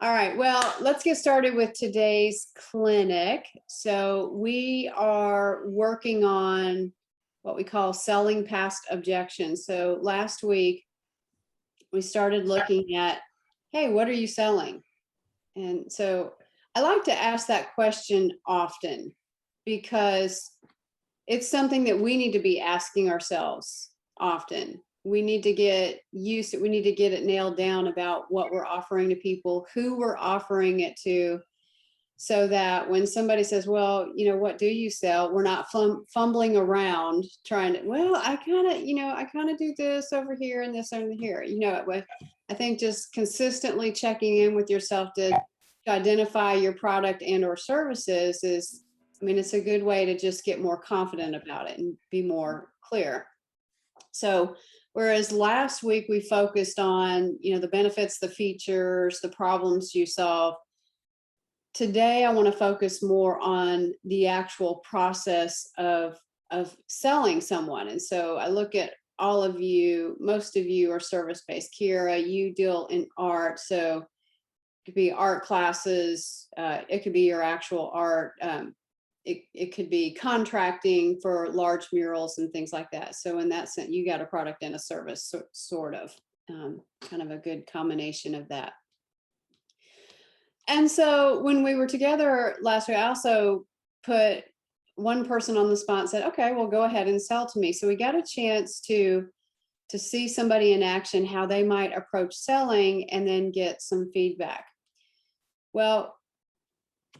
All right, well, let's get started with today's clinic. So we are working on what we call selling past objections. So last week we started looking at, hey, what are you selling? And so I like to ask that question often because it's something that we need to be asking ourselves often. We need to get used to it. We need to get it nailed down about what we're offering to people, who we're offering it to, so that when somebody says, well, what do you sell? We're not fumbling around trying to, well, I kind of do this over here and this over here. I think just consistently checking in with yourself to identify your product and or services is, it's a good way to just get more confident about it and be more clear. So whereas last week we focused on, the benefits, the features, the problems you solve, today I want to focus more on the actual process of selling someone. And so I look at all of you, most of you are service-based. Kira, you deal in art, so it could be art classes, it could be your actual art, it could be contracting for large murals and things like that. So in that sense, you got a product and a service, sort of, kind of a good combination of that. And so when we were together last week, I also put one person on the spot and said, okay, well, go ahead and sell to me. So we got a chance to see somebody in action, how they might approach selling, and then get some feedback. Well,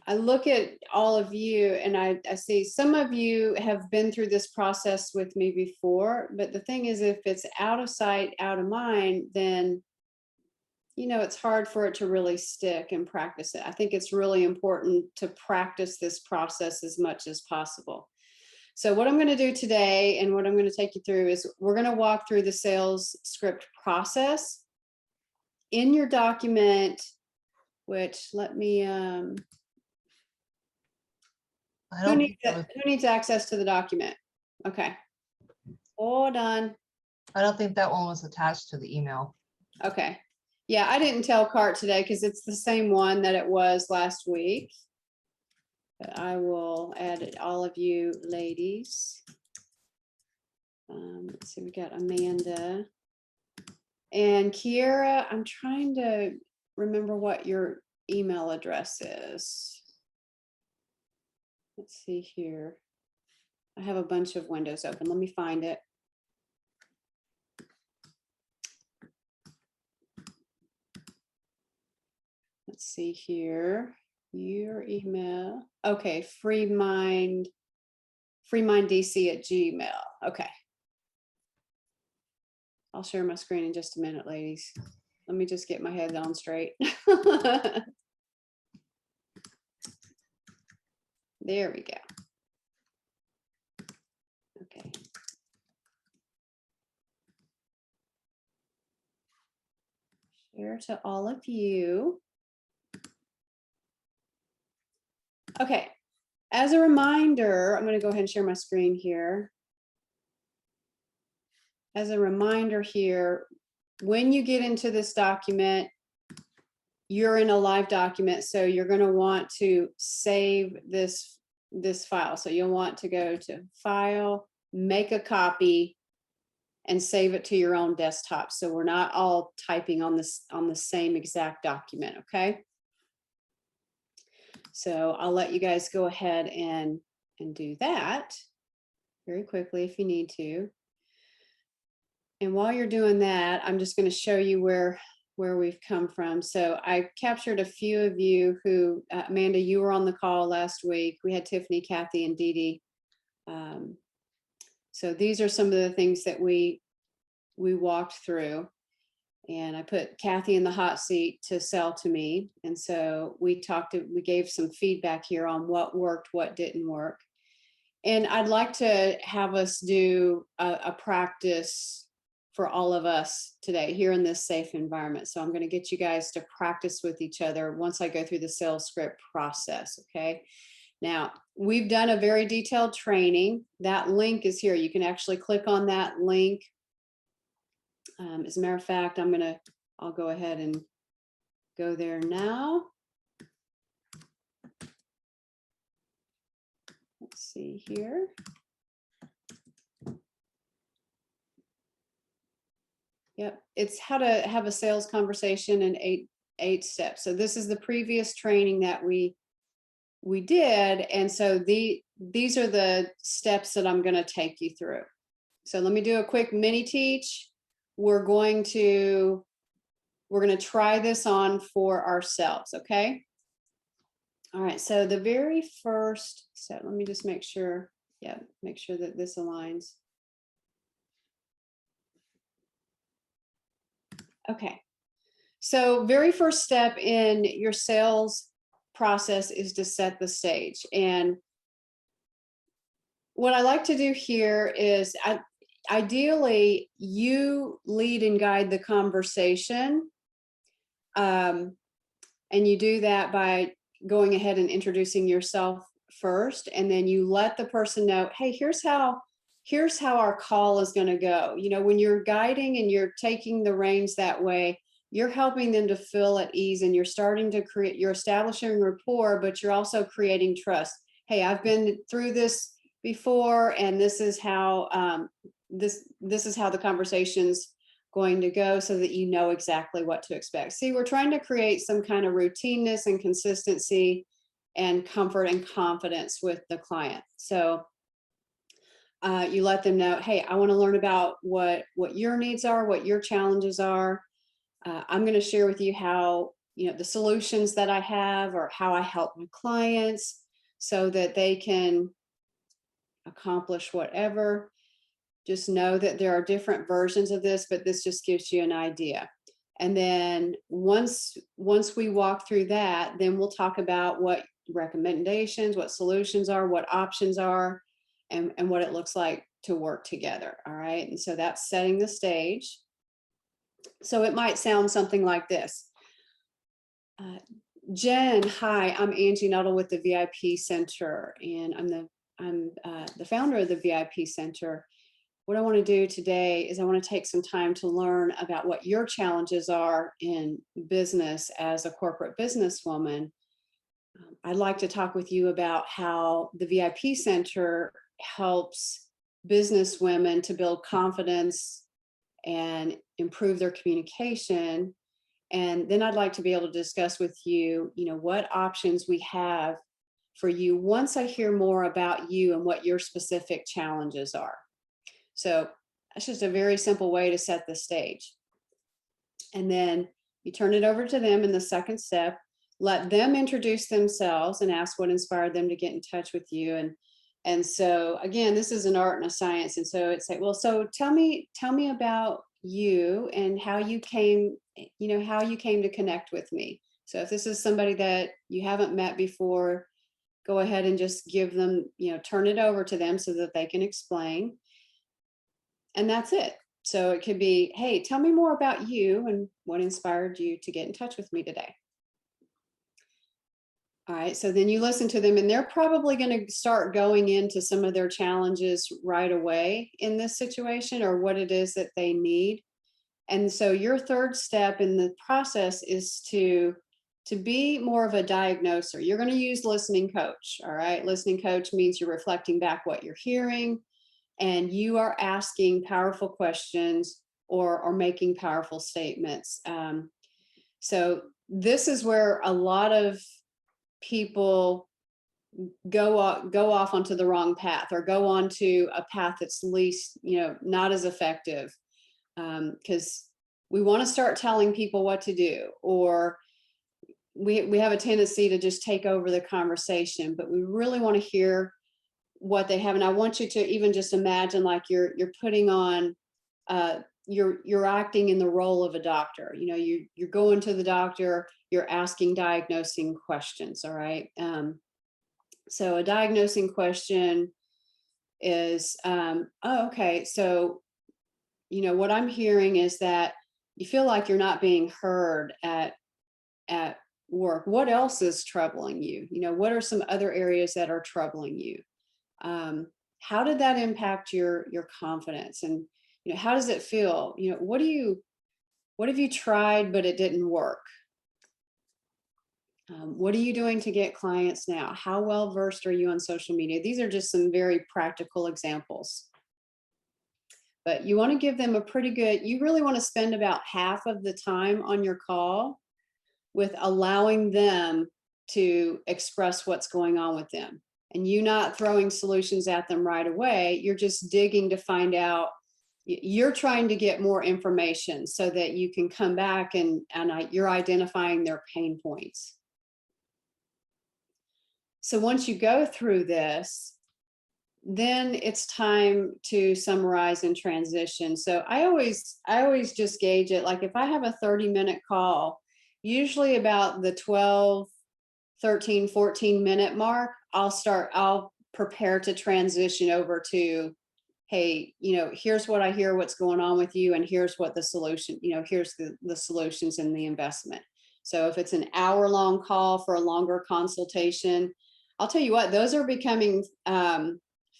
I look at all of you and I see some of you have been through this process with me before, but the thing is, if it's out of sight, out of mind, then it's hard for it to really stick and practice it. I think it's really important to practice this process as much as possible. So what I'm going to do today and what I'm going to take you through is we're going to walk through the sales script process in your document, which let me, who needs access to the document? Okay. Hold on. I don't think that one was attached to the email. Okay. Yeah, I didn't tell Cart today because it's the same one that it was last week. But I will add it, all of you ladies. Let's see, we got Amanda. And Kiera, I'm trying to remember what your email address is. Let's see here. I have a bunch of windows open. Let me find it. Let's see here. Your email. Okay, freemind DC@gmail. Okay. I'll share my screen in just a minute, ladies. Let me just get my head on straight. There we go. Okay. Share to all of you. Okay. As a reminder, I'm going to go ahead and share my screen here. As a reminder here, when you get into this document, you're in a live document, so you're going to want to save this file. So you'll want to go to File, make a copy, and save it to your own desktop. So we're not all typing on the same exact document, okay? So I'll let you guys go ahead and do that very quickly if you need to. And while you're doing that, I'm just going to show you where we've come from. So I captured a few of you who, Amanda, you were on the call last week. We had Tiffany, Kathy, and Dee Dee. So these are some of the things that we walked through. And I put Kathy in the hot seat to sell to me. And so we gave some feedback here on what worked, what didn't work. And I'd like to have us do a practice for all of us today here in this safe environment. So I'm going to get you guys to practice with each other once I go through the sales script process. Okay. Now we've done a very detailed training. That link is here. You can actually click on that link. As a matter of fact, I'll go ahead and go there now. Let's see here. Yep, it's how to have a sales conversation in eight steps. So this is the previous training that we did, and so these are the steps that I'm going to take you through. So let me do a quick mini teach. We're going to try this on for ourselves, okay? All right, so the very first step, let me just make sure, yeah, make sure that this aligns. Okay, so very first step in your sales process is to set the stage. And what I like to do here is ideally you lead and guide the conversation. And you do that by going ahead and introducing yourself first, and then you let the person know, hey, here's how our call is going to go. You know, when you're guiding and you're taking the reins that way, you're helping them to feel at ease, and you're establishing rapport, but you're also creating trust. Hey, I've been through this before, and this is how this is how the conversation's going to go, so that you know exactly what to expect. See, we're trying to create some kind of routineness and consistency and comfort and confidence with the client. So you let them know, hey, I want to learn about what your needs are, what your challenges are. I'm going to share with you how, the solutions that I have, or how I help my clients so that they can accomplish whatever. Just know that there are different versions of this, but this just gives you an idea. And then once we walk through that, then we'll talk about what recommendations, what solutions are, what options are, and what it looks like to work together. All right. And so that's setting the stage. So it might sound something like this. Jen, hi, I'm Angie Nuttle with the VIP Center, and I'm the founder of the VIP Center. What I want to do today is I want to take some time to learn about what your challenges are in business as a corporate businesswoman. I'd like to talk with you about how the VIP Center helps business women to build confidence and improve their communication. And then I'd like to be able to discuss with you, what options we have for you once I hear more about you and what your specific challenges are. So that's just a very simple way to set the stage. And then you turn it over to them in the second step, let them introduce themselves and ask what inspired them to get in touch with you. And so again, this is an art and a science. And so it's like, well, so tell me about you and how you came to connect with me. So if this is somebody that you haven't met before, go ahead and just give them, turn it over to them so that they can explain. And that's it. So it could be, hey, tell me more about you and what inspired you to get in touch with me today. All right, so then you listen to them, and they're probably going to start going into some of their challenges right away in this situation, or what it is that they need. And so your third step in the process is to be more of a diagnoser. You're going to use listening coach. All right, listening coach means you're reflecting back what you're hearing, and you are asking powerful questions or making powerful statements. So this is where a lot of people go off onto the wrong path, or go onto a path that's least, not as effective, because we want to start telling people what to do, or we have a tendency to just take over the conversation, but we really want to hear what they have. And I want you to even just imagine like you're putting on, you're acting in the role of a doctor. You're going to the doctor, you're asking diagnosing questions. All right. So a diagnosing question is, okay, so, what I'm hearing is that you feel like you're not being heard at work. What else is troubling you? What are some other areas that are troubling you? How did that impact your confidence? And, how does it feel? What have you tried, but it didn't work? What are you doing to get clients now? How well versed are you on social media? These are just some very practical examples. But you want to give them a pretty good, you really want to spend about half of the time on your call with allowing them to express what's going on with them. And you not throwing solutions at them right away. You're just digging to find out. You're trying to get more information so that you can come back and you're identifying their pain points. So once you go through this, then it's time to summarize and transition. So I always just gauge it. Like if I have a 30-minute call, usually about the 12, 13, 14-minute mark, I'll prepare to transition over to, hey, here's what I hear, what's going on with you, and here's what the solution, here's the solutions and the investment. So if it's an hour-long call for a longer consultation, I'll tell you what, those are becoming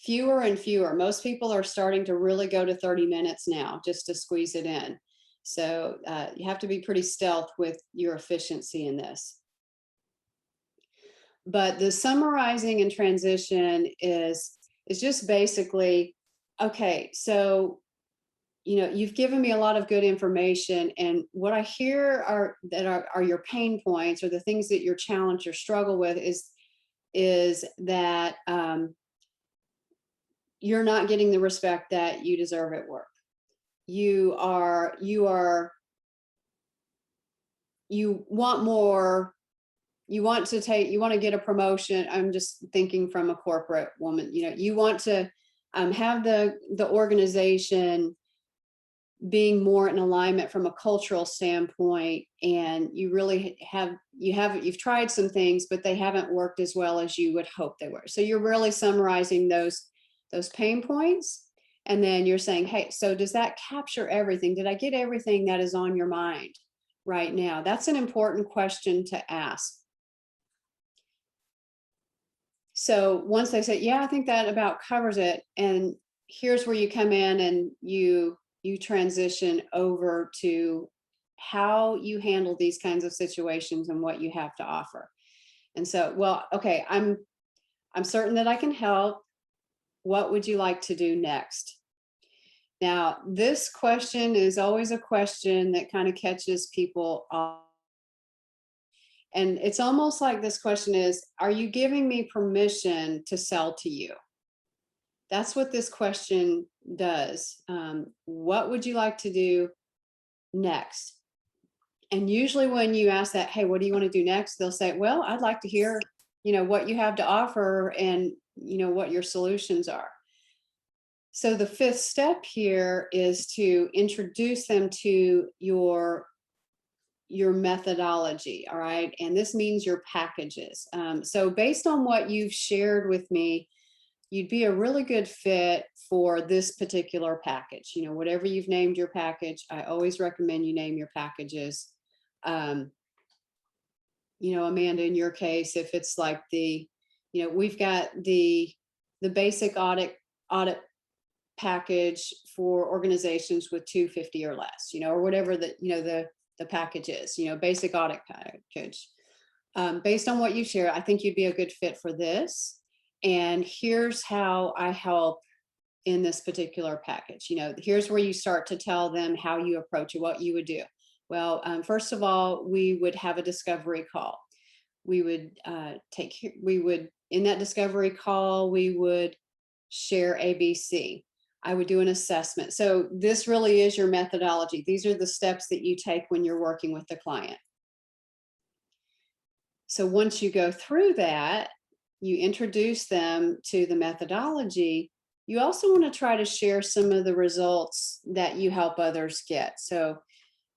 fewer and fewer. Most people are starting to really go to 30 minutes now just to squeeze it in. So you have to be pretty stealth with your efficiency in this. But the summarizing and transition is just basically, okay, so you've given me a lot of good information, and what I hear are your pain points, or the things that you're challenged or struggle with is that you're not getting the respect that you deserve at work. You want more. You want to get a promotion. I'm just thinking from a corporate woman. You want to have the organization being more in alignment from a cultural standpoint, and you've tried some things, but they haven't worked as well as you would hope they were. So you're really summarizing those pain points, and then you're saying, hey, so does that capture everything? Did I get everything that is on your mind right now? That's an important question to ask. So once they say, yeah, I think that about covers it, and here's where you come in and you transition over to how you handle these kinds of situations and what you have to offer. And so, well, okay, I'm certain that I can help. What would you like to do next? Now, this question is always a question that kind of catches people off. And it's almost like this question is, are you giving me permission to sell to you? That's what this question does. What would you like to do next? And usually when you ask that, hey, what do you want to do next? They'll say, well, I'd like to hear, what you have to offer and, what your solutions are. So the fifth step here is to introduce them to your methodology. All right. And this means your packages. So based on what you've shared with me, you'd be a really good fit for this particular package. Whatever you've named your package, I always recommend you name your packages. Amanda, in your case, if it's like we've got the basic audit package for organizations with 250 or less, or whatever the package is, basic audit package. Based on what you share, I think you'd be a good fit for this. And here's how I help in this particular package. Here's where you start to tell them how you approach it, what you would do. Well, first of all, we would have a discovery call. We would in that discovery call, we would share ABC. I would do an assessment. So this really is your methodology. These are the steps that you take when you're working with the client. So once you go through that, you introduce them to the methodology. You also want to try to share some of the results that you help others get. So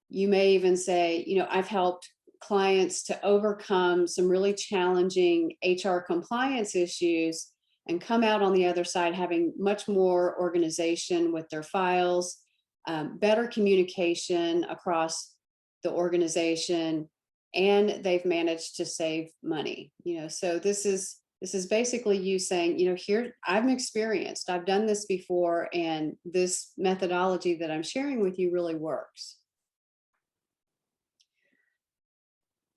you may even say, I've helped clients to overcome some really challenging HR compliance issues and come out on the other side having much more organization with their files, better communication across the organization, and they've managed to save money. So this is basically you saying, here, I'm experienced, I've done this before, and this methodology that I'm sharing with you really works.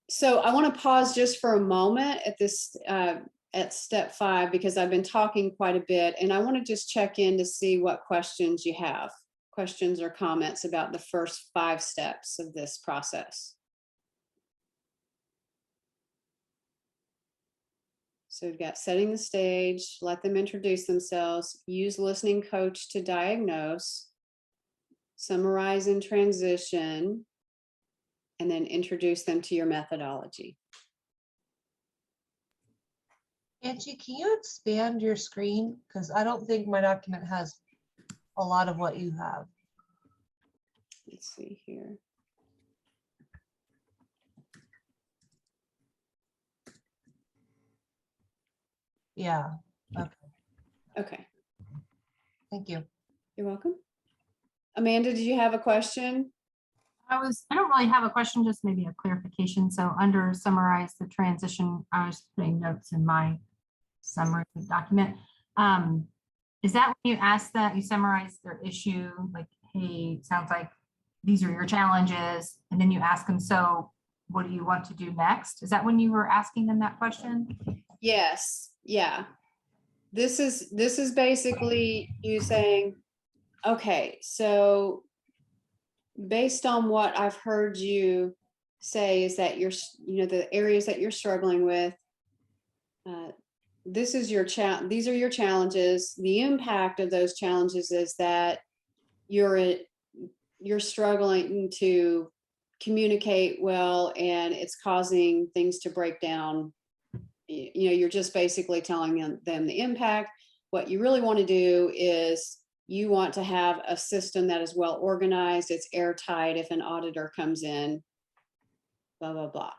So I want to pause just for a moment at this, at step 5, because I've been talking quite a bit, and I want to just check in to see what questions you have, questions or comments about the first 5 steps of this process. So we've got setting the stage, let them introduce themselves, use listening coach to diagnose, summarize and transition, and then introduce them to your methodology. Angie, can you expand your screen? Because I don't think my document has a lot of what you have. Let's see here. Yeah. Okay. Okay, Thank you. you're welcome. Amanda, did you have a question? I don't really have a question, just maybe a clarification. So under summarize the transition, I was putting notes in my summary document. Is that when you ask that you summarize their issue, like, hey, sounds like these are your challenges, and then you ask them, so what do you want to do next? Is that when you were asking them that question? Yes, yeah. This is basically you saying, okay, so based on what I've heard you say is that you're, the areas that you're struggling with, this is your these are your challenges. The impact of those challenges is that you're struggling to communicate well, and it's causing things to break down. You're just basically telling them the impact. What you really want to do is you want to have a system that is well organized. It's airtight. If an auditor comes in, blah, blah, blah.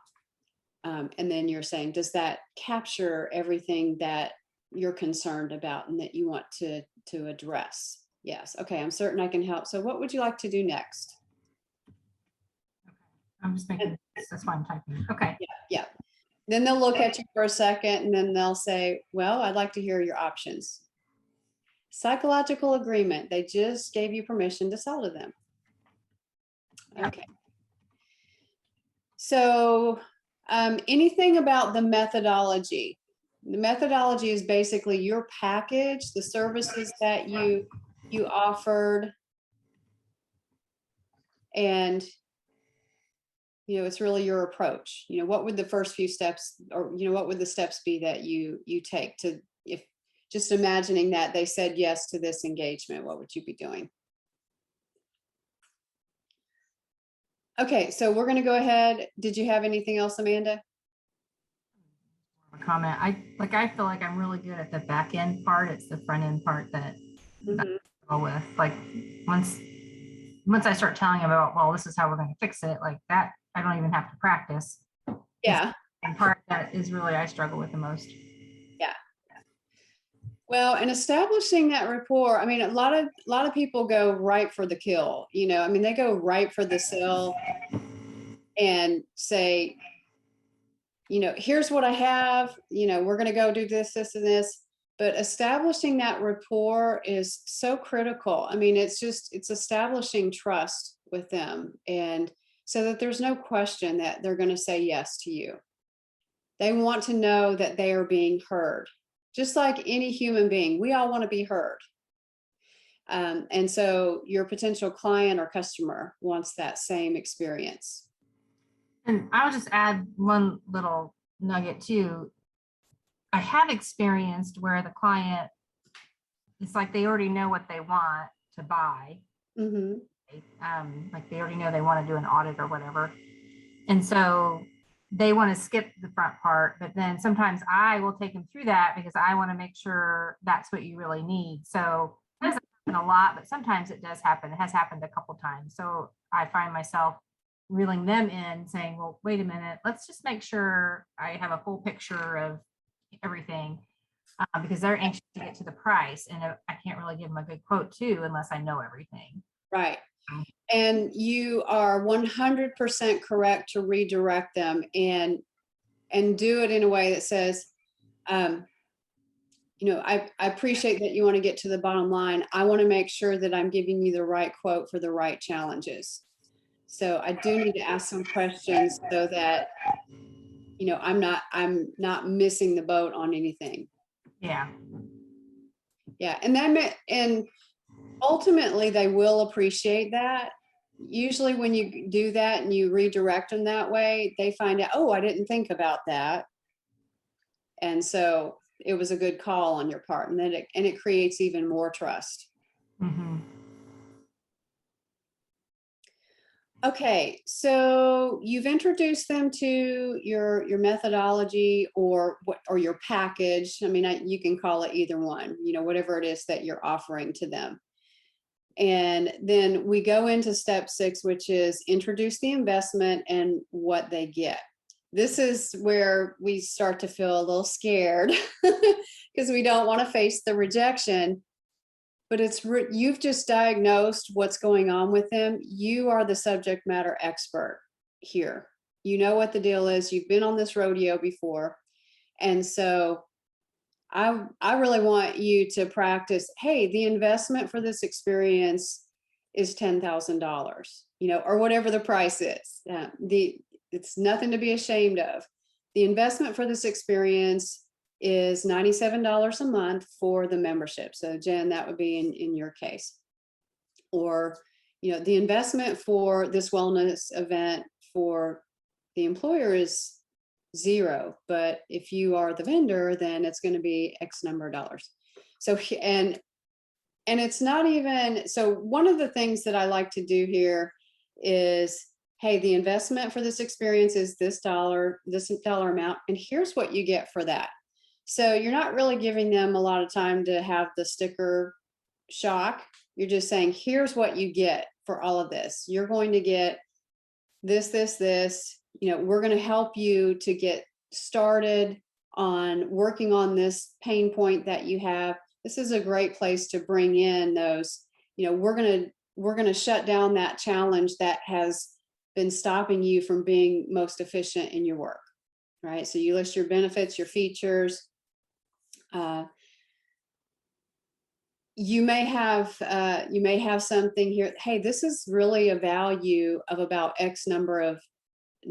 And then you're saying, does that capture everything that you're concerned about and that you want to address? Yes. Okay. I'm certain I can help. So what would you like to do next? I'm just making that's why I'm typing. Okay. Yeah. Then they'll look at you for a second, and then they'll say, well, I'd like to hear your options. Psychological agreement. They just gave you permission to sell to them. Okay. So anything about the methodology? The methodology is basically your package, the services that you offered, and it's really your approach. What would the first few steps, or what would the steps be that you take to, if just imagining that they said yes to this engagement, what would you be doing? Okay, so we're going to go ahead. Did you have anything else, Amanda? A comment. I feel like I'm really good at the back end part. It's the front end part that I go with. Like once I start telling them about, well, this is how we're going to fix it, like that, I don't even have to practice. Yeah. And part that is really I struggle with the most. Yeah. Well, and establishing that rapport, I mean, a lot of people go right for the kill, they go right for the sell and say, here's what I have, we're going to go do this, this, and this. But establishing that rapport is so critical. I mean, it's establishing trust with them, and so that there's no question that they're going to say yes to you. They want to know that they are being heard. Just like any human being, we all want to be heard. And so your potential client or customer wants that same experience. And I'll just add one little nugget too. I have experienced where the client, it's like they already know what they want to buy. Mm-hmm. Like they already know they want to do an audit or whatever. And so they want to skip the front part, but then sometimes I will take them through that because I want to make sure that's what you really need. So it doesn't happen a lot, but sometimes it does happen. It has happened a couple times. So I find myself reeling them in saying, well, wait a minute, let's just make sure I have a full picture of everything, because they're anxious to get to the price, and I can't really give them a good quote too unless I know everything. Right. And you are 100% correct to redirect them and do it in a way that says, I appreciate that you want to get to the bottom line. I want to make sure that I'm giving you the right quote for the right challenges. So I do need to ask some questions so that, I'm not missing the boat on anything. Yeah. Yeah, and ultimately they will appreciate that. Usually when you do that and you redirect them that way, they find out, oh, I didn't think about that. And so it was a good call on your part, and then it creates even more trust. Mhm. Okay, so you've introduced them to your methodology or your package. I mean, you can call it either one, whatever it is that you're offering to them. And then we go into step 6, which is introduce the investment and what they get. This is where we start to feel a little scared because we don't want to face the rejection. But you've just diagnosed what's going on with them. You are the subject matter expert here. You know what the deal is. You've been on this rodeo before. And so I really want you to practice, hey, the investment for this experience is $10,000, or whatever the price is. It's nothing to be ashamed of. The investment for this experience is $97 a month for the membership. So Jen, that would be in your case. Or, the investment for this wellness event for the employer is $0. But if you are the vendor, then it's going to be X number of dollars. So, and it's not even, so one of the things that I like to do here is, hey, the investment for this experience is this dollar amount, and here's what you get for that. So you're not really giving them a lot of time to have the sticker shock. You're just saying, here's what you get for all of this. You're going to get this, we're going to help you to get started on working on this pain point that you have. This is a great place to bring in those, we're going to shut down that challenge that has been stopping you from being most efficient in your work, right? So you list your benefits, your features. You may have something here. Hey, this is really a value of about X number of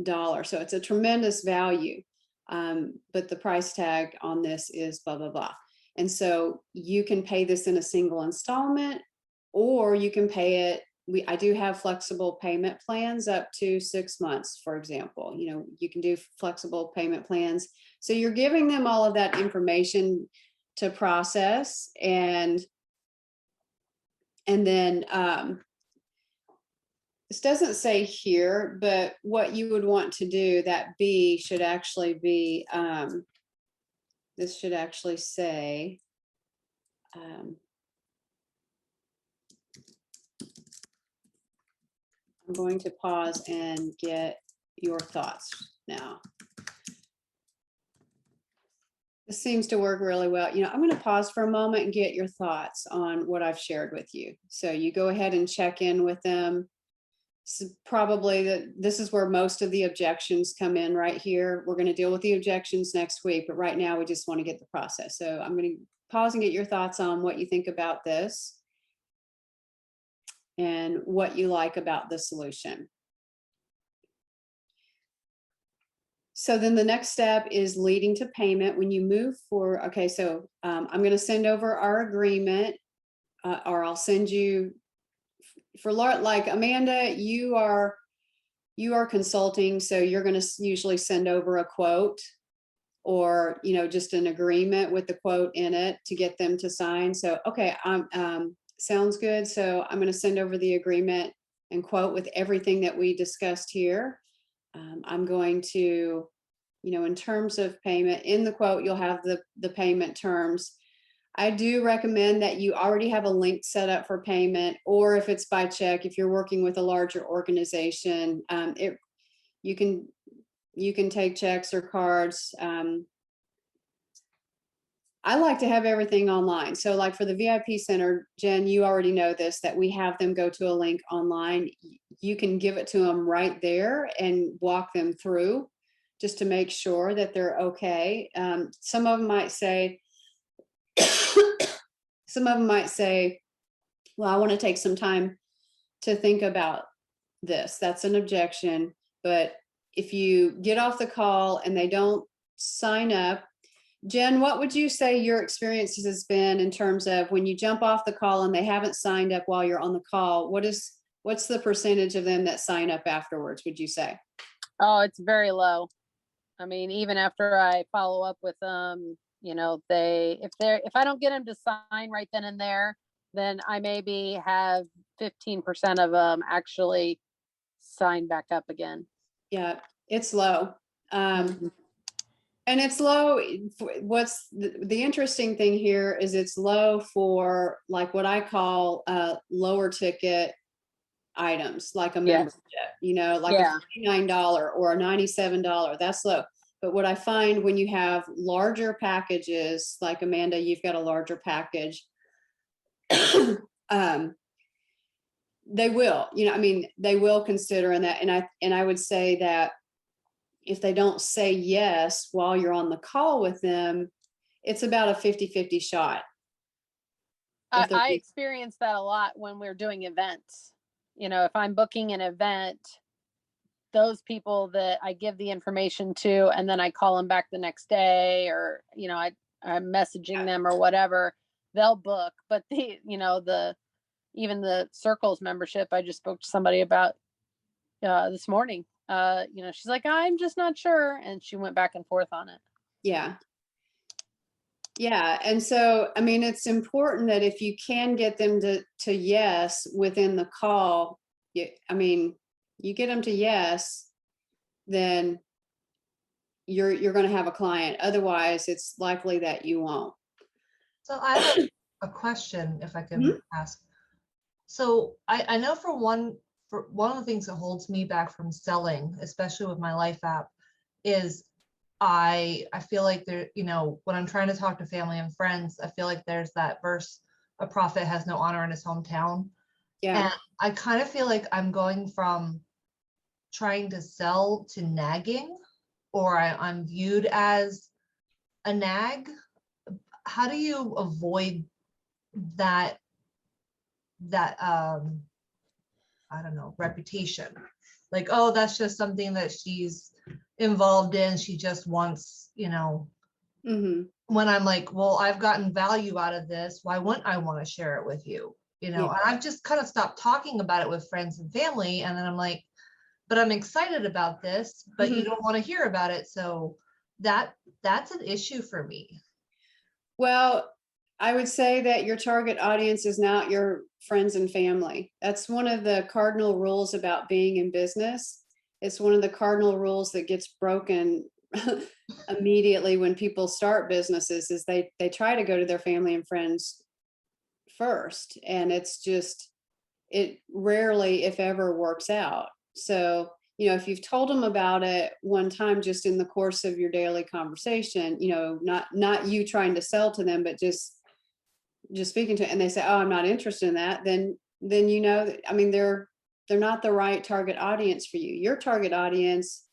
dollars. So it's a tremendous value. But the price tag on this is blah, blah, blah. And so you can pay this in a single installment, or you can pay it. I do have flexible payment plans up to 6 months, for example. You can do flexible payment plans. So you're giving them all of that information to process, and then this doesn't say here, but what you would want to do, that B should actually be, this should actually say, I'm going to pause and get your thoughts now. This seems to work really well. I'm going to pause for a moment and get your thoughts on what I've shared with you. So you go ahead and check in with them. So probably this is where most of the objections come in right here. We're going to deal with the objections next week, but right now we just want to get the process. So I'm going to pause and get your thoughts on what you think about this and what you like about the solution. So then the next step is leading to payment. When you move forward, okay, so I'm going to send over our agreement, or I'll send you, for like Amanda, you are consulting, so you're going to usually send over a quote, or just an agreement with the quote in it to get them to sign. So okay, sounds good. So I'm going to send over the agreement and quote with everything that we discussed here. I'm going to, in terms of payment, in the quote, you'll have the payment terms. I do recommend that you already have a link set up for payment, or if it's by check, if you're working with a larger organization, you can take checks or cards. I like to have everything online. So like for the VIP Center, Jen, you already know this, that we have them go to a link online. You can give it to them right there and walk them through just to make sure that they're okay. Some of them might say, well, I want to take some time to think about this. That's an objection. But if you get off the call and they don't sign up, Jen, what would you say your experience has been in terms of when you jump off the call and they haven't signed up while you're on the call? What's the percentage of them that sign up afterwards, would you say? Oh, it's very low. I mean, even after I follow up with them, you know, if I don't get them to sign right then and there, then I maybe have 15% of them actually sign back up again. Yeah, it's low. And it's low. What's the interesting thing here is it's low for like what I call lower ticket items, like a membership, you know, like a $49 or a $97. That's low. But what I find when you have larger packages, like Amanda, you've got a larger package, they will, you know, I mean, they will consider in that. And I would say that if they don't say yes while you're on the call with them, it's about a 50-50 shot. I experience that a lot when we're doing events. You know, if I'm booking an event, those people that I give the information to, and then I call them back the next day, or, you know, I'm messaging them or whatever, they'll book. But even the Circles membership, I just spoke to somebody about this morning. You know, she's like, I'm just not sure. And she went back and forth on it. Yeah. Yeah. And so, I mean, it's important that if you can get them to yes within the call, you get them to yes, then you're going to have a client. Otherwise, it's likely that you won't. So I have a question, if I can ask. So I know for one of the things that holds me back from selling, especially with my life app, is I feel like there, you know, when I'm trying to talk to family and friends, I feel like there's that verse, a prophet has no honor in his hometown. Yeah. And I kind of feel like I'm going from trying to sell to nagging, or I'm viewed as a nag. How do you avoid that I don't know, reputation? Like, oh, that's just something that she's involved in. She just wants, you know, when I'm like, well, I've gotten value out of this. Why wouldn't I want to share it with you? You know, and I've just kind of stopped talking about it with friends and family. And then I'm like, but I'm excited about this, but you don't want to hear about it. So that's an issue for me. Well, I would say that your target audience is not your friends and family. That's one of the cardinal rules about being in business. It's one of the cardinal rules that gets broken immediately when people start businesses, is they try to go to their family and friends first. And it rarely, if ever, works out. So, you know, if you've told them about it one time, just in the course of your daily conversation, you know, not you trying to sell to them, but just speaking to, and they say, oh, I'm not interested in that, then you know that, I mean, they're not the right target audience for you. Your target audience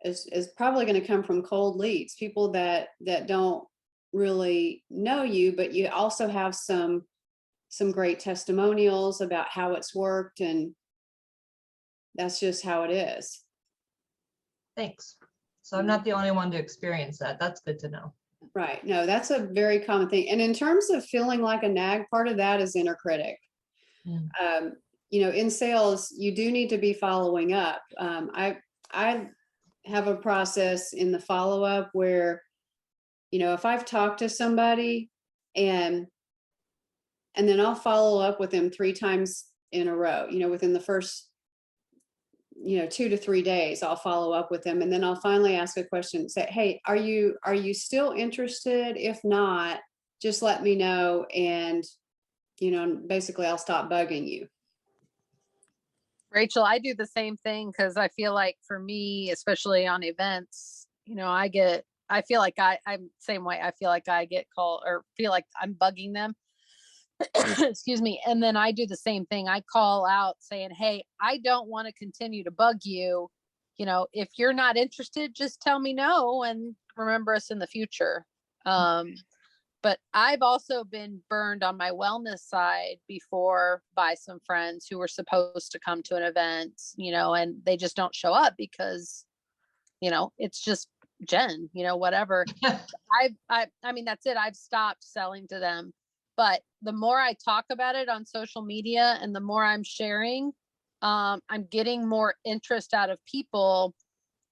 is probably going to come from cold leads, people that don't really know you, but you also have some great testimonials about how it's worked, and that's just how it is. Thanks. So I'm not the only one to experience that. That's good to know. Right. No, that's a very common thing. And in terms of feeling like a nag, part of that is inner critic. You know, in sales, you do need to be following up. I have a process in the follow-up where, you know, if I've talked to somebody and then I'll follow up with them 3 times in a row, you know, within the first, you know, 2 to 3 days, I'll follow up with them. And then I'll finally ask a question, say, hey, are you still interested? If not, just let me know. And, you know, basically I'll stop bugging you. Rachel, I do the same thing, because I feel like for me, especially on events, you know, I'm same way. I feel like I get called, or feel like I'm bugging them. Excuse me. And then I do the same thing. I call out saying, hey, I don't want to continue to bug you. You know, if you're not interested, just tell me no and remember us in the future. But I've also been burned on my wellness side before by some friends who were supposed to come to an event, and they just don't show up because, it's just Jen, whatever. I mean, that's it. I've stopped selling to them. But the more I talk about it on social media and the more I'm sharing, I'm getting more interest out of people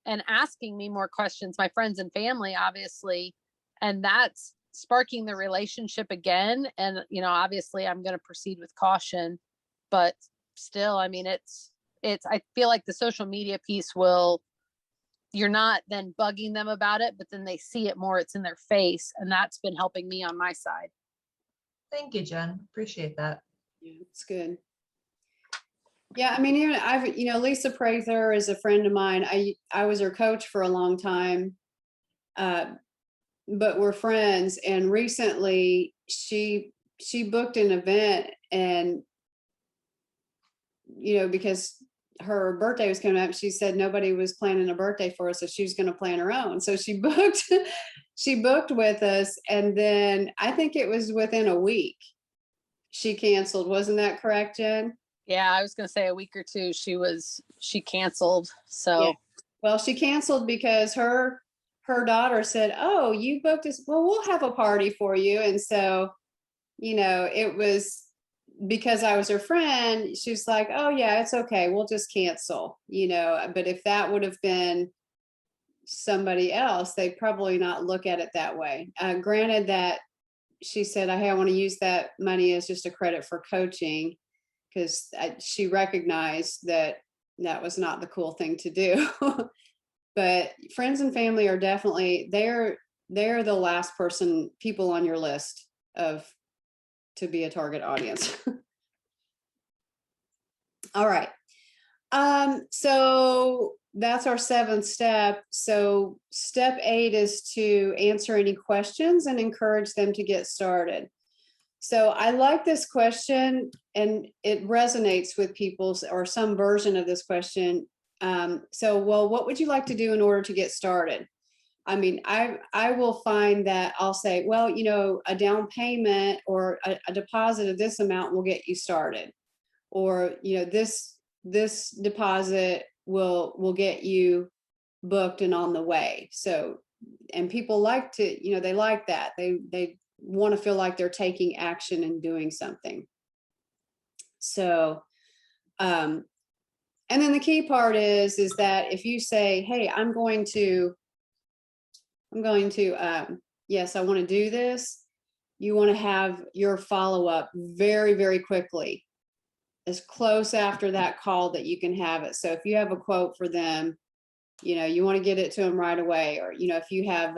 and asking me more questions, my friends and family, obviously. And that's sparking the relationship again. And, obviously I'm going to proceed with caution, but still, I mean, I feel like the social media piece you're not then bugging them about it, but then they see it more, it's in their face. And that's been helping me on my side. Thank you, Jen. Appreciate that. Yeah, it's good. Yeah, I mean, Lisa Prather is a friend of mine. I was her coach for a long time, but we're friends. And recently, she booked an event, and because her birthday was coming up, she said nobody was planning a birthday for us, so she was going to plan her own. So she booked, with us, and then I think it was within a week she canceled. Wasn't that correct, Jen? Yeah, I was going to say a week or two. She canceled. So, yeah. Well, she canceled because her daughter said, "Oh, you booked us. Well, we'll have a party for you." And so, it was because I was her friend. She was like, "Oh yeah, it's okay. We'll just cancel." But if that would have been somebody else, they'd probably not look at it that way. Granted that she said, "Hey, I want to use that money as just a credit for coaching," because she recognized that was not the cool thing to do. But friends and family are definitely, they're the last people on your list to be a target audience. All right. So that's our 7th step. So step 8 is to answer any questions and encourage them to get started. So I like this question, and it resonates with people, or some version of this question. Well, what would you like to do in order to get started? I mean, I will find that I'll say, well, a down payment or a deposit of this amount will get you started, or this deposit will get you booked and on the way. So, and people like to, they like that. They want to feel like they're taking action and doing something. So, and then the key part is that if you say, "Hey, I'm going to, yes, I want to do this," you want to have your follow-up very, very quickly, as close after that call that you can have it. So if you have a quote for them, you want to get it to them right away, or, if you have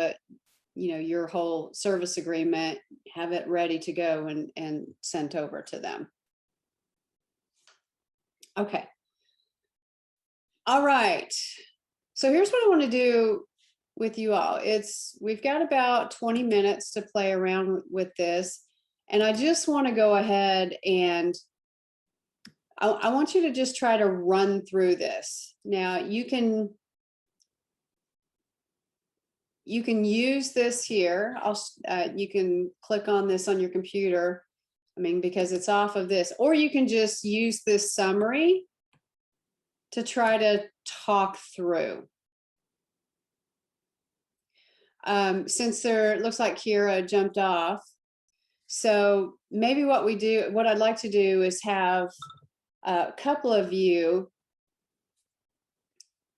your whole service agreement, have it ready to go and sent over to them. Okay. All right. So here's what I want to do with you all. We've got about 20 minutes to play around with this. And I just want to go ahead and I want you to just try to run through this. Now you can use this here. You can click on this on your computer. I mean, because it's off of this, or you can just use this summary to try to talk through. Since it looks like Kira jumped off. So maybe what I'd like to do is have a couple of you.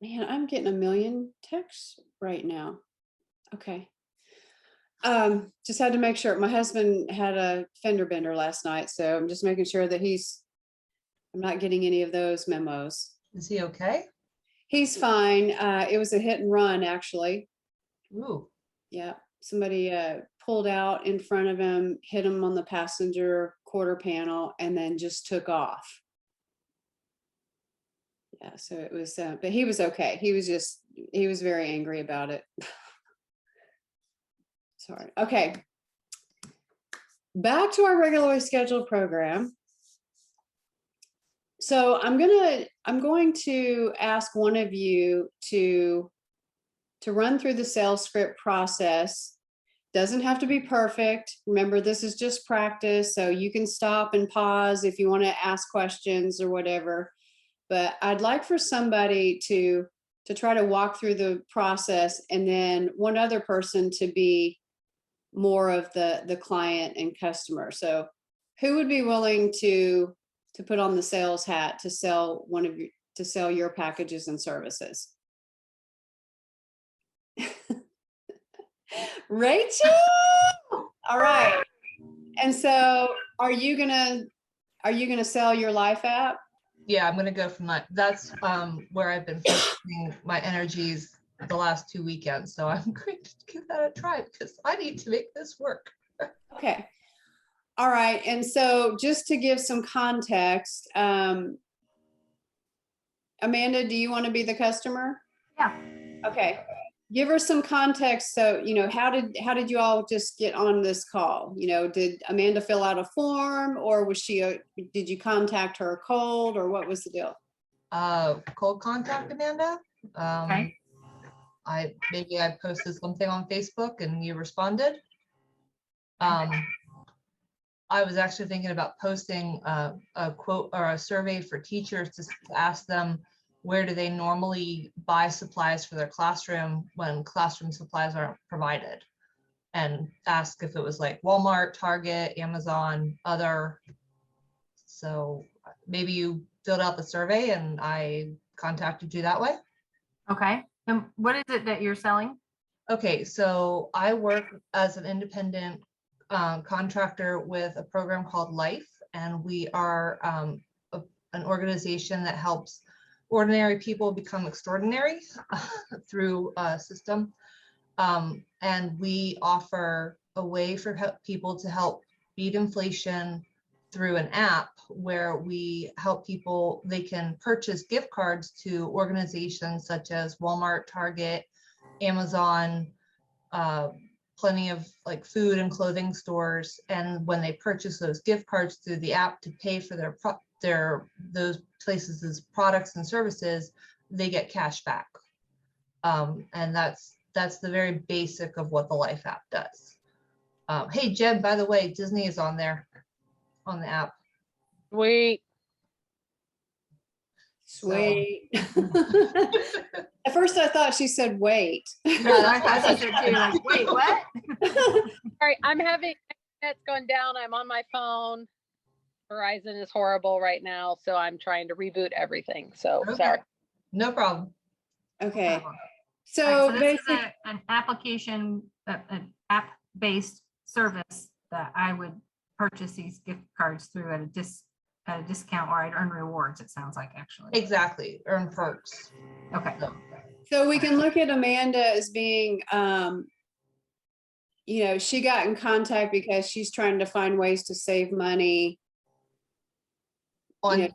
Man, I'm getting a million texts right now. Okay. Just had to make sure. My husband had a fender bender last night, so I'm just making sure that I'm not getting any of those memos. Is he okay? He's fine. It was a hit and run, actually. Ooh. Yeah. Somebody pulled out in front of him, hit him on the passenger quarter panel, and then just took off. Yeah. So it was, but he was okay. He was very angry about it. Sorry. Okay. Back to our regularly scheduled program. So I'm going to ask one of you to run through the sales script process Doesn't have to be perfect. Remember, this is just practice, so you can stop and pause if you want to ask questions or whatever. But I'd like for somebody to try to walk through the process, and then one other person to be more of the client and customer. So who would be willing to put on the sales hat to sell your packages and services? Rachel. All right. And so are you gonna sell your life app? Yeah, I'm gonna go from that. That's where I've been focusing my energies the last 2 weekends. So I'm going to give that a try because I need to make this work. Okay. All right. And so just to give some context, Amanda, do you want to be the customer? Yeah. Okay. Give her some context. So, how did you all just get on this call? Did Amanda fill out a form, or did you contact her cold, or what was the deal? Cold contact, Amanda. Okay. Maybe I posted something on Facebook and you responded. I was actually thinking about posting a quote or a survey for teachers to ask them where do they normally buy supplies for their classroom when classroom supplies aren't provided, and ask if it was like Walmart, Target, Amazon, other. So maybe you filled out the survey and I contacted you that way. Okay. And what is it that you're selling? Okay, so I work as an independent contractor with a program called Life, and we are an organization that helps ordinary people become extraordinary through a system. And we offer a way for people to help beat inflation through an app where we help people, they can purchase gift cards to organizations such as Walmart, Target, Amazon, plenty of like food and clothing stores. And when they purchase those gift cards through the app to pay for those places' products and services, they get cash back. And that's the very basic of what the Life app does. Hey, Jen, by the way, Disney is on there on the app. Sweet. Sweet. At first I thought she said wait. I thought she said too, like, wait, what? Sorry, I'm having it's going down. I'm on my phone. Verizon is horrible right now, so I'm trying to reboot everything. So Okay. sorry. No problem. Okay. So So this is basically, an application, an app-based service that I would purchase these gift cards through at a discount, or I'd earn rewards, it sounds like, actually. Exactly. Earn perks. Okay. so we can look at Amanda as being, she got in contact because she's trying to find ways to save money. On,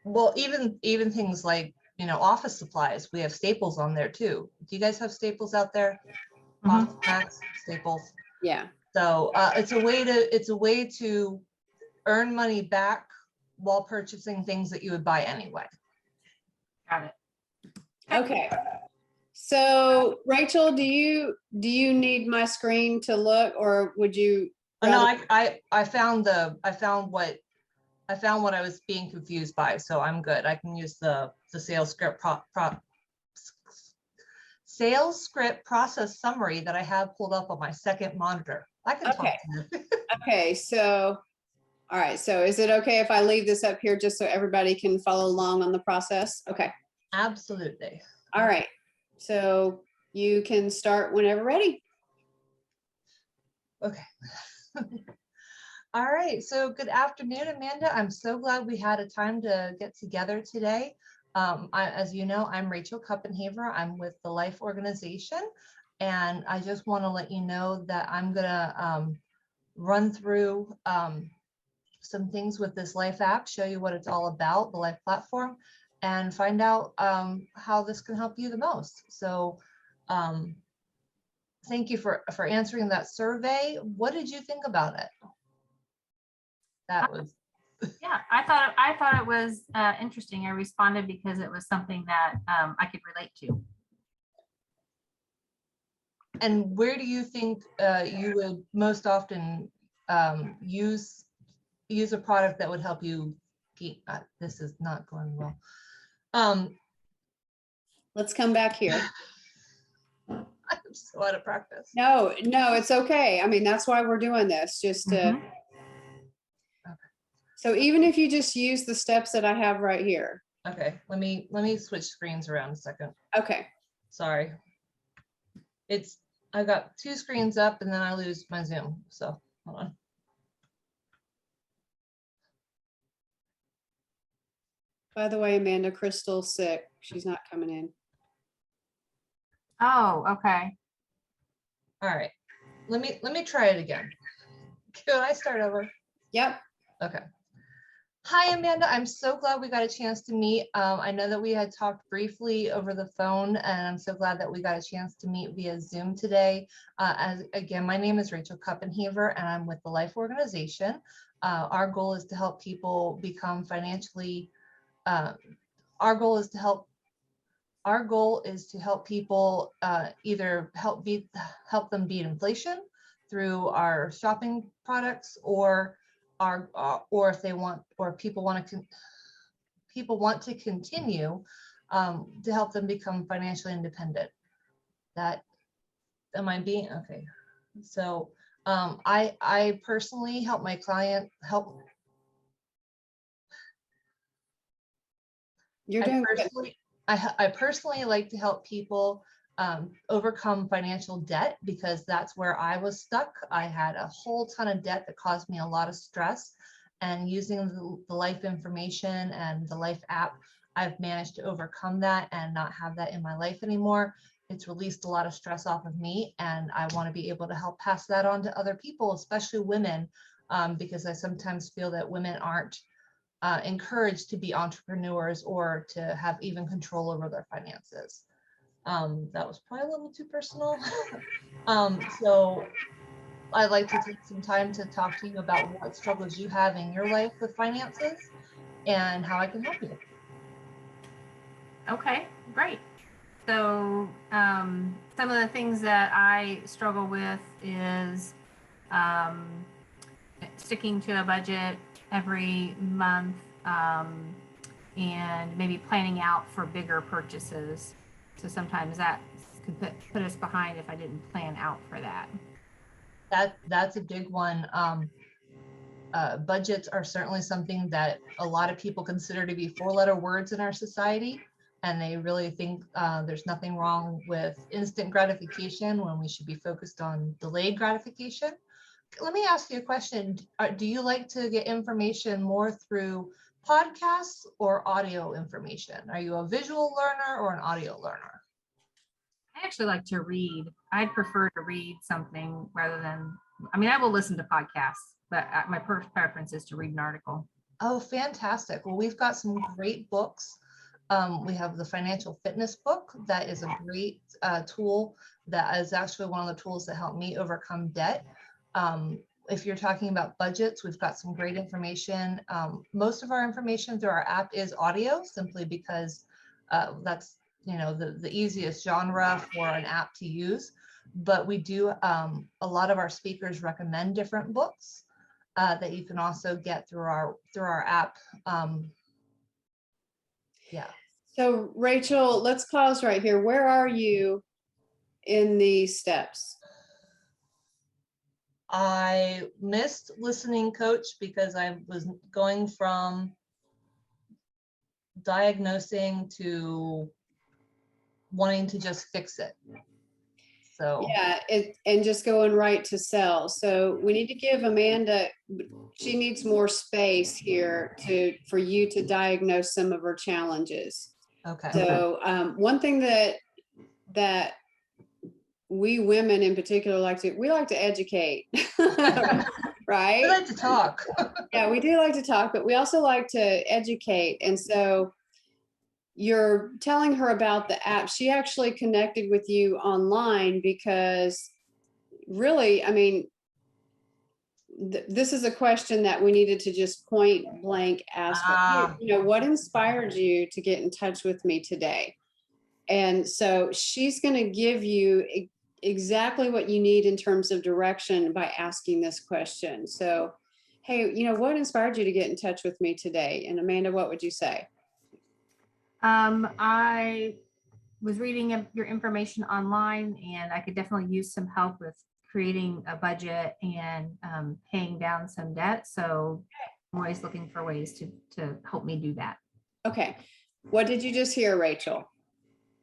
well, even things like, office supplies, we have Staples on there too. Do you guys have Staples out there? Office packs, Staples. Yeah. So it's a way to earn money back while purchasing things that you would buy anyway. Got it. Okay. So Rachel, do you need my screen to look, or would you? Oh, no, I found what I was being confused by, so I'm good. I can use the sales script sales script process summary that I have pulled up on my second monitor. I can talk to you. Okay, so all right, so is it okay if I leave this up here just so everybody can follow along on the process? Okay. Absolutely. All right, so you can start whenever ready. Okay. All right, so good afternoon, Amanda. I'm so glad we had a time to get together today. As you know, I'm Rachel Kuppenhaver. I'm with the Life organization, and I just want to let you know that I'm gonna run through some things with this Life app, show you what it's all about, the Life platform, and find out how this can help you the most. So thank you for answering that survey. What did you think about it? That was Yeah, I thought it was interesting. I responded because it was something that I could relate to. And where do you think you would most often use a product that would help you this is not going well. Let's come back here. I'm so out of practice. No, it's okay. I mean, that's why we're doing this, just to. Mhm. So even if you just use the steps that I have right here. Okay, let me switch screens around a second. Okay. Sorry. I got two screens up and then I lose my Zoom. So hold on. By the way, Amanda, Crystal's sick. She's not coming in. Oh, okay. All right. Let me try it again. Could I start over? Yep. Okay. Hi, Amanda. I'm so glad we got a chance to meet. I know that we had talked briefly over the phone, and I'm so glad that we got a chance to meet via Zoom today. Again, my name is Rachel Kuppenhever, and I'm with the Life Organization. Our goal is to help people become financially. Our goal is to help people either help them beat inflation through our shopping products, or if they want, or people want to continue to help them become financially independent. That am I being okay? So I personally help my client help. You're doing good. I personally like to help people overcome financial debt, because that's where I was stuck. I had a whole ton of debt that caused me a lot of stress, and using the life information and the life app, I've managed to overcome that and not have that in my life anymore. It's released a lot of stress off of me, and I want to be able to help pass that on to other people, especially women, because I sometimes feel that women aren't encouraged to be entrepreneurs or to have even control over their finances. That was probably a little too personal. So I'd like to take some time to talk to you about what struggles you have in your life with finances and how I can help you. Okay, great. So some of the things that I struggle with is sticking to a budget every month, and maybe planning out for bigger purchases. So sometimes that could put us behind if I didn't plan out for that. That's a big one. Budgets are certainly something that a lot of people consider to be four-letter words in our society, and they really think there's nothing wrong with instant gratification when we should be focused on delayed gratification. Let me ask you a question. Do you like to get information more through podcasts or audio information? Are you a visual learner or an audio learner? I actually like to read. I'd prefer to read something rather than, I mean, I will listen to podcasts, but my first preference is to read an article. Oh, fantastic. Well, we've got some great books. We have the financial fitness book. That is a great tool. That is actually one of the tools that helped me overcome debt. If you're talking about budgets, we've got some great information. Most of our information through our app is audio, simply because that's the easiest genre for an app to use. But we do a lot of our speakers recommend different books that you can also get through our app. Yeah. So Rachel, let's pause right here. Where are you in the steps? I missed listening coach because I was going from diagnosing to wanting to just fix it. So yeah, and just going right to sell. So we need to give Amanda, she needs more space here for you to diagnose some of her challenges. okay. So one thing that we women in particular we like to educate, right? We like to talk. Yeah, we do like to talk, but we also like to educate. And so you're telling her about the app. She actually connected with you online because really, I mean, this is a question that we needed to just point blank ask her. What inspired you to get in touch with me today? And so she's going to give you exactly what you need in terms of direction by asking this question. So, hey, what inspired you to get in touch with me today? And Amanda, what would you say? I was reading your information online, and I could definitely use some help with creating a budget and paying down some debt. So I'm always looking for ways to help me do that. Okay. What did you just hear, Rachel?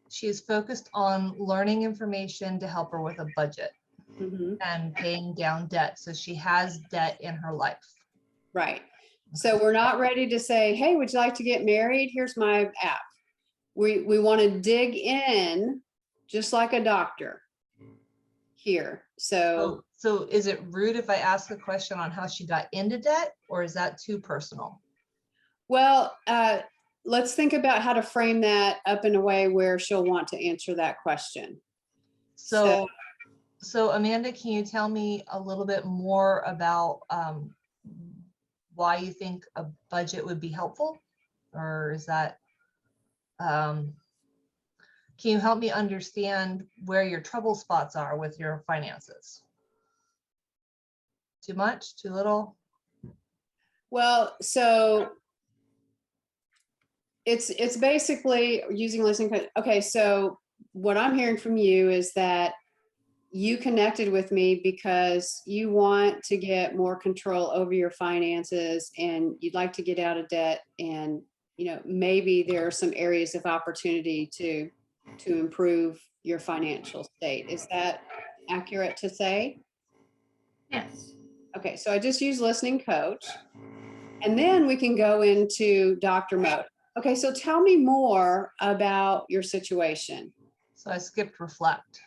She is focused on learning information to help her with a budget and paying down debt. So she has debt in her life. Right. So we're not ready to say, hey, would you like to get married? Here's my app. We want to dig in just like a doctor here. So is it rude if I ask a question on how she got into debt, or is that too personal? Well, let's think about how to frame that up in a way where she'll want to answer that question. So Amanda, can you tell me a little bit more about why you think a budget would be helpful? Or is that, can you help me understand where your trouble spots are with your finances? Too much, too little? Well, so it's basically using listening. Okay, so what I'm hearing from you is that you connected with me because you want to get more control over your finances and you'd like to get out of debt, and maybe there are some areas of opportunity to improve your financial state. Is that accurate to say? Yes. Okay, so I just use listening coach, and then we can go into doctor mode. Okay, so tell me more about your situation. So I skipped reflect.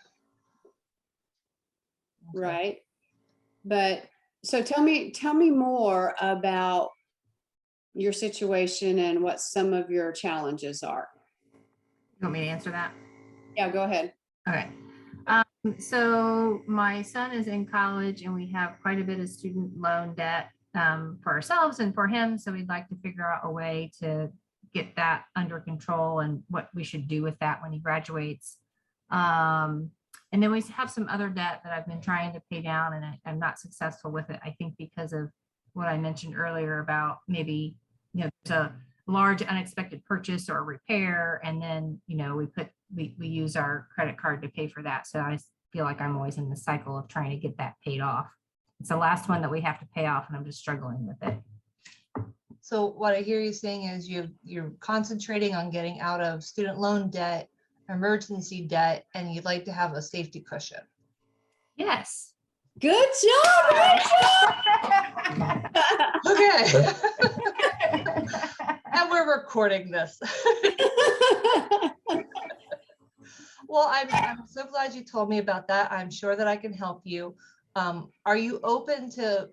Okay. Right. But so tell me more about your situation and what some of your challenges are. You want me to answer that? Yeah, go ahead. Okay. So my son is in college, and we have quite a bit of student loan debt for ourselves and for him. So we'd like to figure out a way to get that under control and what we should do with that when he graduates. And then we have some other debt that I've been trying to pay down, and I'm not successful with it. I think because of what I mentioned earlier about maybe, there's a large unexpected purchase or a repair, and then, we use our credit card to pay for that. So I feel like I'm always in the cycle of trying to get that paid off. It's the last one that we have to pay off, and I'm just struggling with it. So what I hear you saying is you're concentrating on getting out of student loan debt, emergency debt, and you'd like to have a safety cushion. Yes. Good job, Rachel. Okay. And we're recording this. Well, I'm so glad you told me about that. I'm sure that I can help you. Are you open to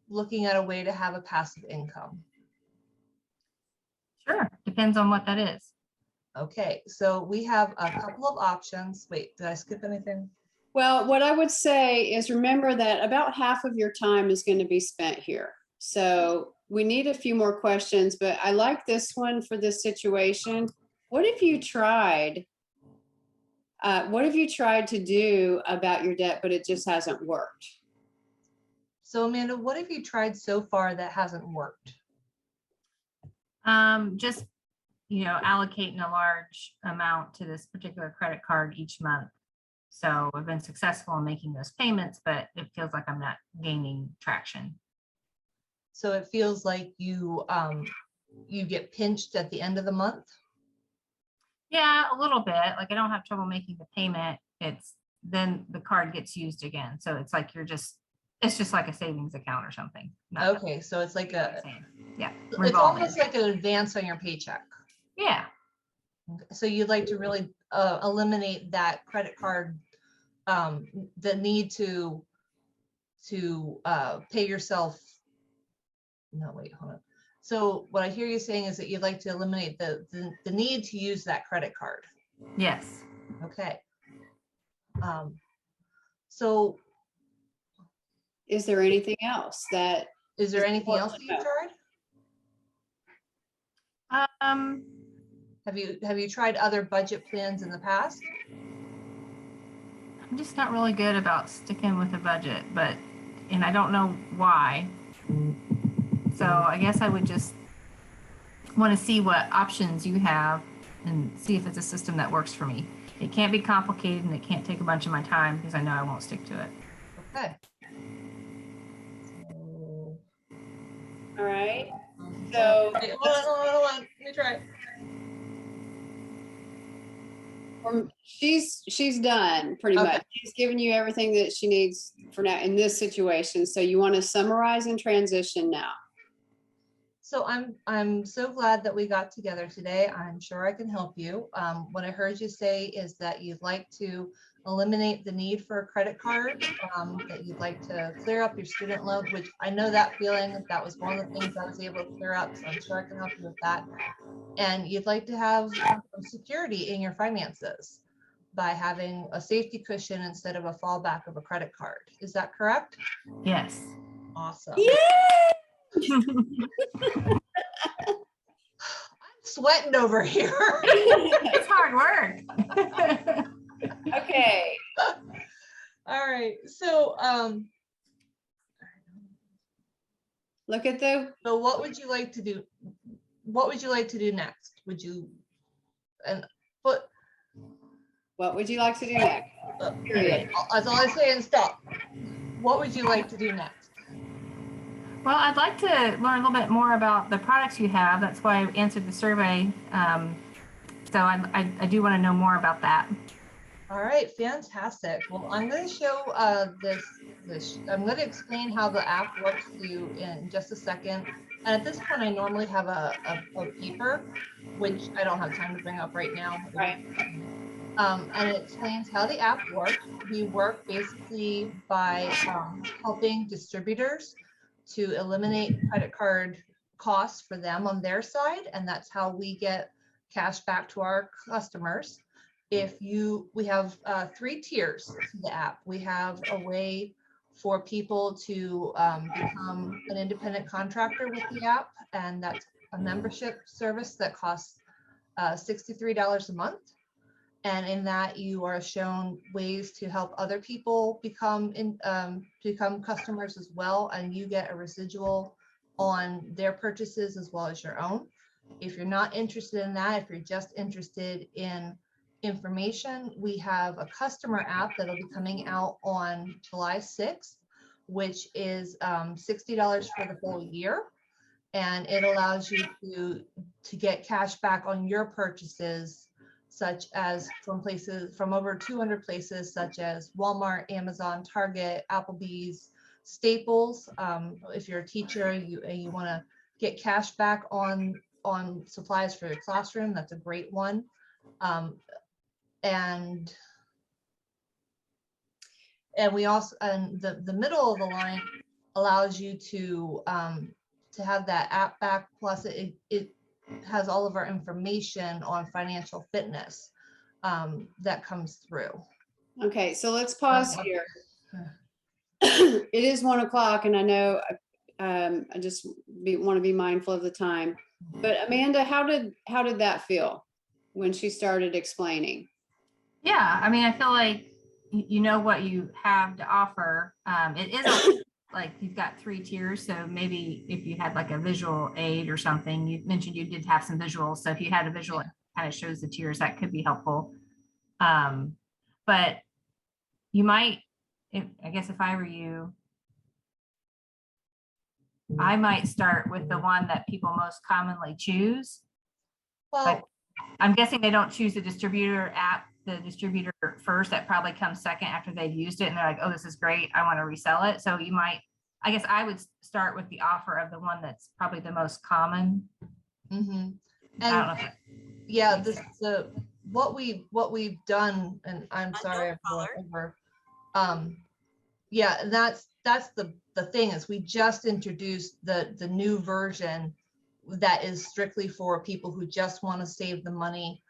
looking at a way to have a passive income? Sure. Depends on what that is. Okay, so we have a couple of options. Wait, did I skip anything? Well, what I would say is remember that about half of your time is going to be spent here. So we need a few more questions, but I like this one for this situation. What have you tried? What have you tried to do about your debt, but it just hasn't worked? So Amanda, what have you tried so far that hasn't worked? Just, allocating a large amount to this particular credit card each month. So I've been successful in making those payments, but it feels like I'm not gaining traction. So it feels like you get pinched at the end of the month? Yeah, a little bit. Like I don't have trouble making the payment. It's then the card gets used again. So it's like it's just like a savings account or something. Okay, so it's like yeah. It's almost like an advance on your paycheck. Yeah. So you'd like to really eliminate that credit card, the need to pay yourself. No, wait, hold on. So what I hear you saying is that you'd like to eliminate the need to use that credit card. Yes. Okay. So Is there anything else that? Is there anything else that you've tried? Have you tried other budget plans in the past? I'm just not really good about sticking with a budget, and I don't know why. So I guess I would just want to see what options you have and see if it's a system that works for me. It can't be complicated and it can't take a bunch of my time because I know I won't stick to it. Okay. All right. So wait, hold on. Let me try. she's done pretty Okay. much. She's given you everything that she needs for now in this situation. So you want to summarize and transition now. So I'm so glad that we got together today. I'm sure I can help you. What I heard you say is that you'd like to eliminate the need for a credit card, that you'd like to clear up your student loan, which I know that feeling. That was one of the things I was able to clear up. So I'm sure I can help you with that. And you'd like to have security in your finances by having a safety cushion instead of a fallback of a credit card. Is that correct? Yes. Awesome. Yay! I'm sweating over here. It's hard work. Okay. All right. So Look at so what would you like to do? What would you like to do next? Would you what would you like to do next? Period. That's all I say and stop. What would you like to do next? Well, I'd like to learn a little bit more about the products you have. That's why I answered the survey. So I do want to know more about that. All right, fantastic. Well, I'm going to show I'm going to explain how the app works to you in just a second. And at this point, I normally have a paper, which I don't have time to bring up right now. Right. And it explains how the app works. We work basically by helping distributors to eliminate credit card costs for them on their side. And that's how we get cash back to our customers. We have 3 tiers to the app. We have a way for people to become an independent contractor with the app, and that's a membership service that costs $63 a month. And in that, you are shown ways to help other people become customers as well, and you get a residual on their purchases as well as your own. If you're not interested in that, if you're just interested in information, we have a customer app that'll be coming out on July 6th, which is $60 for the whole year. And it allows you to get cash back on your purchases, such as from over 200 places, such as Walmart, Amazon, Target, Applebee's, Staples. If you're a teacher, you want to get cash back on supplies for your classroom, that's a great one. And we also, and the middle of the line allows you to have that app back. Plus it has all of our information on financial fitness that comes through. Okay, so let's pause here. It is 1 o'clock, and I know I just want to be mindful of the time. But Amanda, how did that feel when she started explaining? Yeah, I mean, I feel like you know what you have to offer. It is like you've got 3 tiers. So maybe if you had like a visual aid or something, you mentioned you did have some visuals. So if you had a visual that kind of shows the tiers, that could be helpful. But you might, I guess if I were you, I might start with the one that people most commonly choose. Well, like, I'm guessing they don't choose the distributor first. That probably comes second after they've used it and they're like, oh, this is great, I want to resell it. So you might, I guess I would start with the offer of the one that's probably the most common. mm-hmm. I don't know if what we've done, and I'm sorry I'm going over. Yeah, that's the thing is we just introduced the new version that is strictly for people who just want to save the money.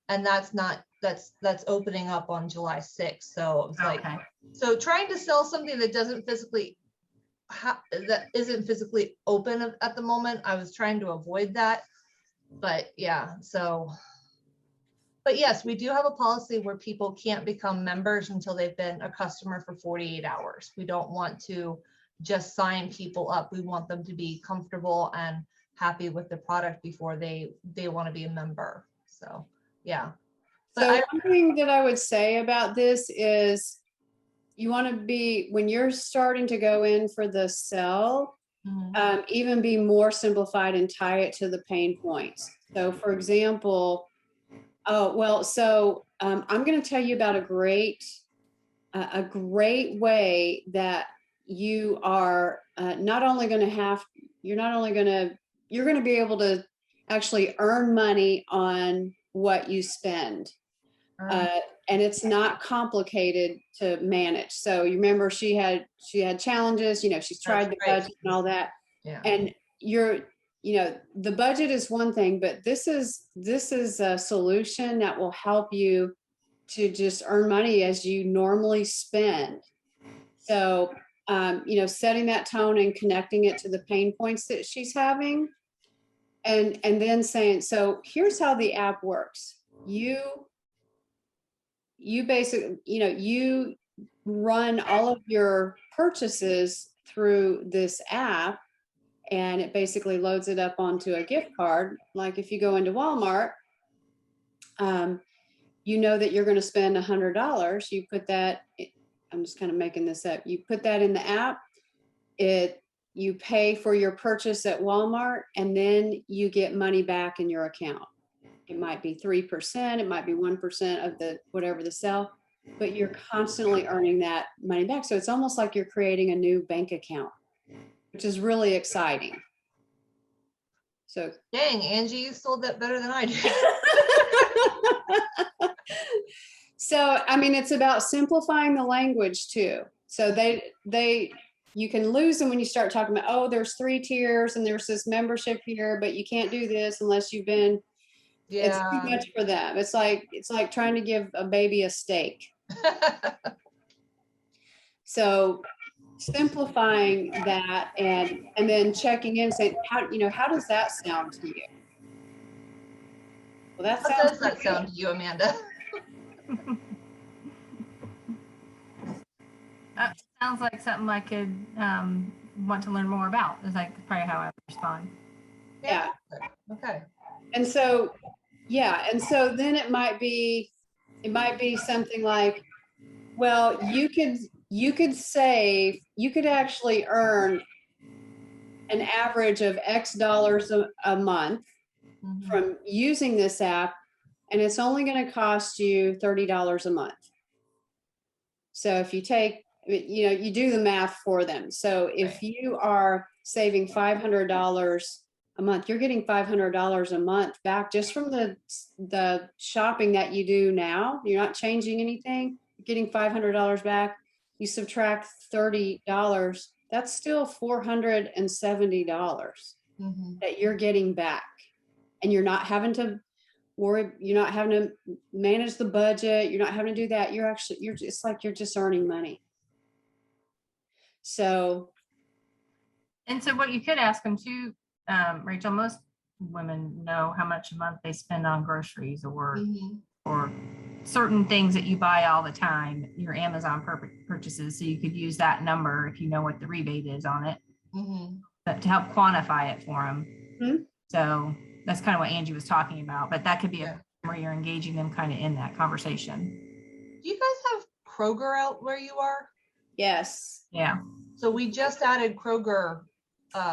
And that's opening up on July 6th. So it's like, so trying to sell something that isn't physically open at the moment, I was trying to avoid that. But yeah, so But yes, we do have a policy where people can't become members until they've been a customer for 48 hours. We don't want to just sign people up. We want them to be comfortable and happy with the product before they want to be a member. So, yeah. So one thing that I would say about this is you want to be, when you're starting to go in for the sell, even be more simplified and tie it to the pain points. So for example, I'm going to tell you about a great way that you are not only going to you're going to be able to actually earn money on what you spend. And it's not complicated to manage. So you remember she had challenges, she's tried the budget and all that. Yeah. And the budget is one thing, but this is a solution that will help you to just earn money as you normally spend. So, setting that tone and connecting it to the pain points that she's having, and then saying, so here's how the app works. You basically, you run all of your purchases through this app, and it basically loads it up onto a gift card. Like if you go into Walmart, you know that you're going to spend $100. You put that, I'm just kind of making this up. You put that in the app, you pay for your purchase at Walmart, and then you get money back in your account. It might be 3%, it might be 1% of whatever the sell, but you're constantly earning that money back. So it's almost like you're creating a new bank account, which is really exciting. So dang, Angie, you sold that better than I did. So, it's about simplifying the language too. So you can lose them when you start talking about, oh, there's 3 tiers and there's this membership here, but you can't do this unless you've been, it's too much for them. It's like trying to give a baby a steak. So simplifying that and then checking in, saying, how does that sound to you? Well, How does that sound to you, Amanda? That sounds like something I could want to learn more about. Is like probably how I would respond. Yeah. Okay. And so then it might be something like, well, you could actually earn an average of X dollars a month from using this app, and it's only going to cost you $30 a month. So if you take, you do the math for them. So if you are saving $500 a month, you're getting $500 a month back just from the shopping that you do now. You're not changing anything. You're getting $500 back. You subtract $30, that's still $470 that you're getting back. And you're not having to worry, you're not having to manage the budget, you're not having to do that. You're just earning money. So what you could ask them too, Rachel, most women know how much a month they spend on groceries or certain things that you buy all the time, your Amazon purchases. So you could use that number if you know what the rebate is on it, but to help quantify it for them. So that's kind of what Angie was talking about, but that could be where you're engaging them kind of in that conversation. Do you guys have Kroger out where you are? Yes. Yeah. So we just added Kroger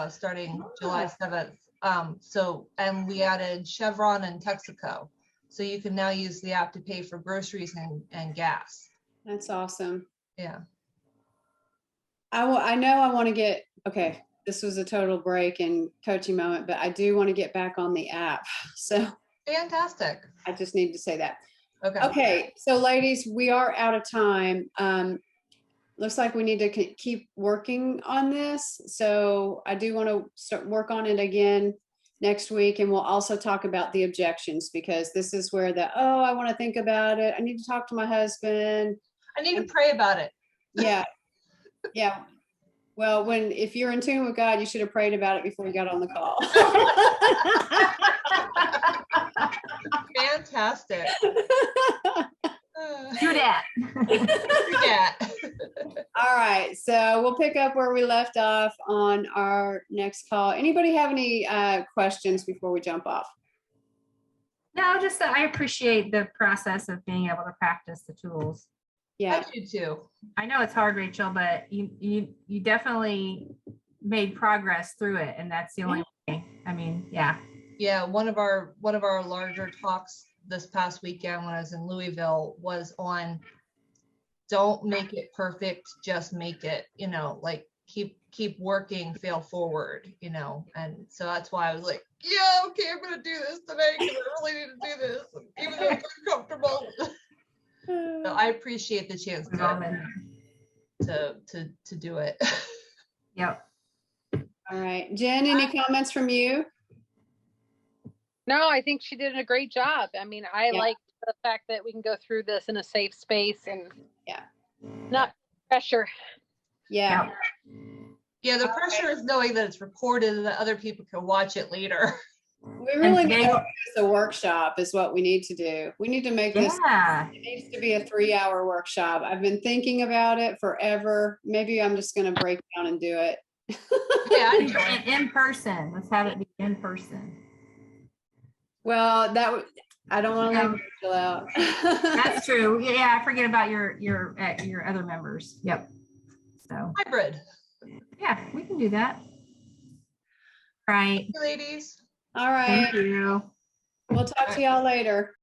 starting July 7th. And we added Chevron and Texaco. So you can now use the app to pay for groceries and gas. That's awesome. Yeah. I know I want to get, okay, this was a total break and coaching moment, but I do want to get back on the app. So fantastic. I just need to say that. Okay. So ladies, we are out of time. Looks like we need to keep working on this. So I do want to start work on it again next week. And we'll also talk about the objections, because this is where I want to think about it. I need to talk to my husband. I need to pray about it. Yeah. Yeah. Well, if you're in tune with God, you should have prayed about it before you got on the call. Fantastic. Do that. Yeah. All right, so we'll pick up where we left off on our next call. Anybody have any questions before we jump off? No, just that I appreciate the process of being able to practice the tools. Yeah, I do too. I know it's hard, Rachel, but you definitely made progress through it, and that's the only way. I mean, yeah. Yeah, one of our larger talks this past weekend when I was in Louisville was on don't make it perfect, just make it, like keep working, fail forward, and so that's why I was like, yeah, okay, I'm gonna do this today because I really need to do this, even though it's uncomfortable. So I appreciate the chance to do it. Yep. all right. Jen, any comments from you? No, I think she did a great job. I mean, I like the fact that we can go through this in a safe space and not pressure. Yeah. Yeah, the pressure is knowing that it's recorded and that other people can watch it later. We really need to make this a workshop is what we need to do. We need to make this, it needs to be a 3-hour workshop. I've been thinking about it forever. Maybe I'm just going to break down and do it. Yeah, in person. Let's have it be in person. Well, I don't want to leave Rachel out. That's true. Yeah, I forget about your other members. Yep. So hybrid. Yeah, we can do that. Right. Ladies. All right. Thank you. We'll talk to y'all later.